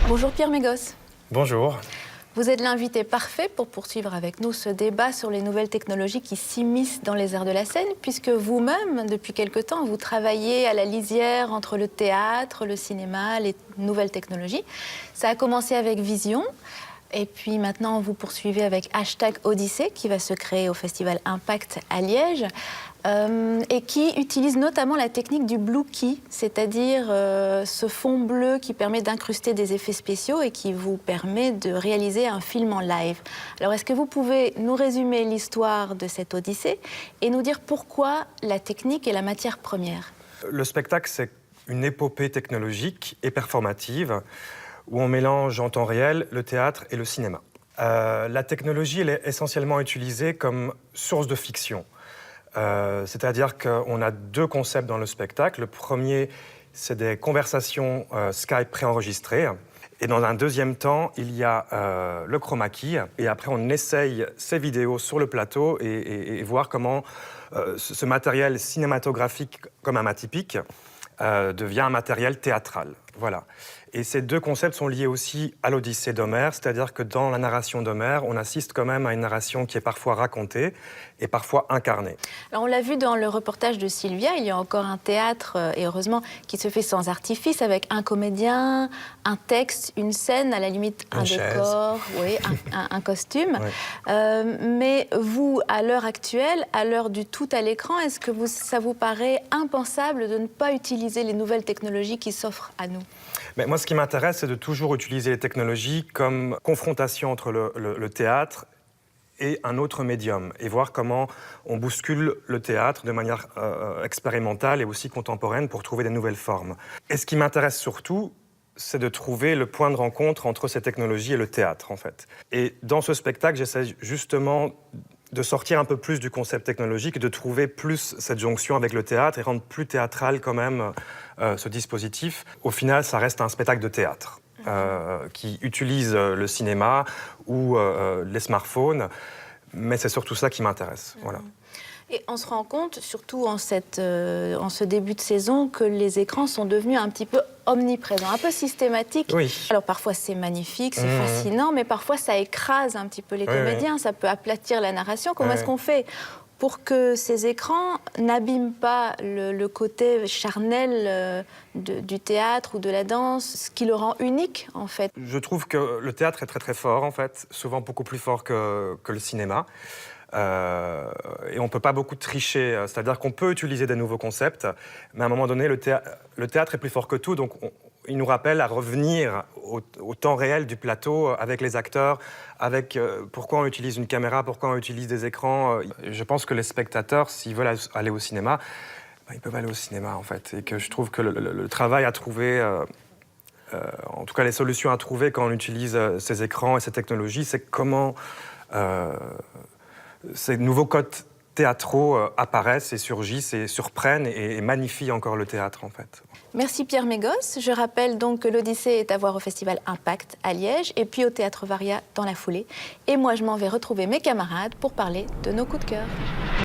Bonjour Pierre Mégos. Bonjour. Vous êtes l'invité parfait pour poursuivre avec nous ce débat sur les nouvelles technologies qui s'immiscent dans les arts de la scène, puisque vous-même, depuis quelque temps, vous travaillez à la lisière entre le théâtre, le cinéma, les nouvelles technologies. Ça a commencé avec Vision, et puis maintenant vous poursuivez avec #Odyssée, qui va se créer au Festival Impact à Liège, et qui utilise notamment la technique du Blue Key, c'est-à-dire ce fond bleu qui permet d'incruster des effets spéciaux et qui vous permet de réaliser un film en live. Alors, est-ce que vous pouvez nous résumer l'histoire de cette Odyssée et nous dire pourquoi la technique est la matière première? Le spectacle, c'est une épopée technologique et performative où on mélange en temps réel le théâtre et le cinéma. La technologie, elle est essentiellement utilisée comme source de fiction. C'est-à-dire qu'on a deux concepts dans le spectacle. Le premier, c'est des conversations Skype préenregistrées. Et dans un deuxième temps, il y a le chroma key. Et après, on essaye ces vidéos sur le plateau et voir comment ce matériel cinématographique, comme un atypique, devient un matériel théâtral. Voilà. Et ces deux concepts sont liés aussi à l'Odyssée d'Homère, c'est-à-dire que dans la narration d'Homère, on assiste quand même à une narration qui est parfois racontée et parfois incarnée. Alors on l'a vu dans le reportage de Sylvia, il y a encore un théâtre, et heureusement, qui se fait sans artifice, avec un comédien, un texte, une scène, à la limite un décor, oui, un costume. Oui. Mais vous, à l'heure actuelle, à l'heure du tout à l'écran, est-ce que ça vous paraît impensable de ne pas utiliser les nouvelles technologies qui s'offrent à nous? Mais moi, ce qui m'intéresse, c'est de toujours utiliser les technologies comme confrontation entre le théâtre et un autre médium, et voir comment on bouscule le théâtre de manière expérimentale et aussi contemporaine pour trouver des nouvelles formes. Et ce qui m'intéresse surtout, c'est de trouver le point de rencontre entre ces technologies et le théâtre, en fait. Et dans ce spectacle, j'essaie justement de sortir un peu plus du concept technologique, de trouver plus cette jonction avec le théâtre et rendre plus théâtral quand même ce dispositif. Au final, ça reste un spectacle de théâtre qui utilise le cinéma ou les smartphones, mais c'est surtout ça qui m'intéresse. Voilà. Et on se rend compte, surtout en ce début de saison, que les écrans sont devenus un petit peu omniprésents, un peu systématiques. Oui. Alors parfois c'est magnifique, c'est fascinant, mais parfois ça écrase un petit peu les comédiens, ça peut aplatir la narration. Comment est-ce qu'on fait pour que ces écrans n'abîment pas le côté charnel du théâtre ou de la danse, ce qui le rend unique, en fait? Je trouve que le théâtre est très très fort, en fait, souvent beaucoup plus fort que le cinéma. Et on ne peut pas beaucoup tricher, c'est-à-dire qu'on peut utiliser des nouveaux concepts, mais à un moment donné, le théâtre est plus fort que tout, donc il nous rappelle à revenir au temps réel du plateau avec les acteurs, avec pourquoi on utilise une caméra, pourquoi on utilise des écrans. Je pense que les spectateurs, s'ils veulent aller au cinéma, ils peuvent aller au cinéma, en fait, et que je trouve que le travail à trouver, en tout cas les solutions à trouver quand on utilise ces écrans et ces technologies, c'est comment ces nouveaux codes théâtraux apparaissent et surgissent et surprennent et magnifient encore le théâtre, en fait. Merci Pierre Mégos. Je rappelle donc que l'Odyssée est à voir au Festival Impact à Liège et puis au Théâtre Varia dans la foulée. Et moi, je m'en vais retrouver mes camarades pour parler de nos coups de cœur.